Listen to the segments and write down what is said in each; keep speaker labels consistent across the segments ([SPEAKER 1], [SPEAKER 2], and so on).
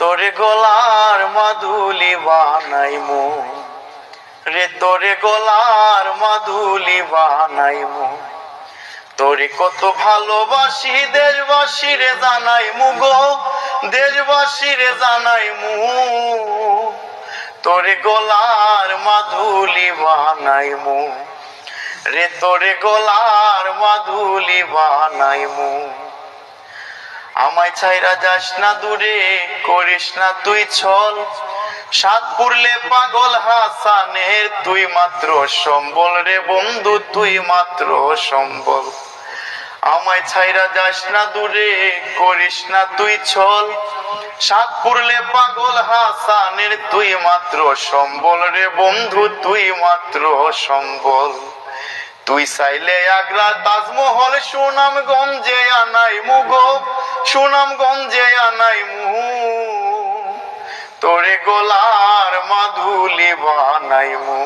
[SPEAKER 1] তোরে গলার মাদুলি বানাইমু রে, তোরে গলার মাদুলি বানাইমু। তোরে কত ভালোবাসি দেশবাসী রে জানাইমু গো, দেশবাসী রে জানাইমু। তোরে গলার মাদুলি বানাইমু রে, তোরে গলার মাদুলি বানাইমু। আমায় ছাইরা যাস না দূরে, করিস না তুই ছল, সাত পুরলে পাগল হাসানের তুই মাত্র সম্বল রে বন্ধু, তুই মাত্র সম্বল। আমায় ছাইরা যাস না দূরে, করিস না তুই ছল, সাত পুরলে পাগল হাসানের তুই মাত্র সম্বল রে বন্ধু, তুই মাত্র সম্বল। তুই চাইলে আগ্রা তাজমহল সুনামগঞ্জে আনাইমু গো, সুনামগঞ্জে আনাইমু। তোরে গলার মাদুলি বানাইমু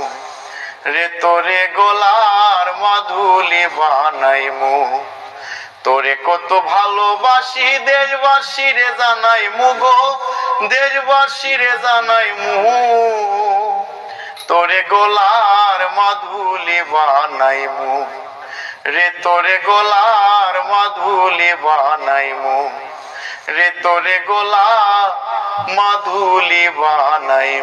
[SPEAKER 1] রে, তোরে গলার মাদুলি বানাইমু। তোরে কত ভালোবাসি দেশবাসী রে জানাইমু গো, দেশবাসী রে জানাইমু। তোরে গলার মাদুলি বানাইমু রে, তোরে গলার মাদুলি বানাইমু রে, তোরে গলার মাদুলি বানাইমু।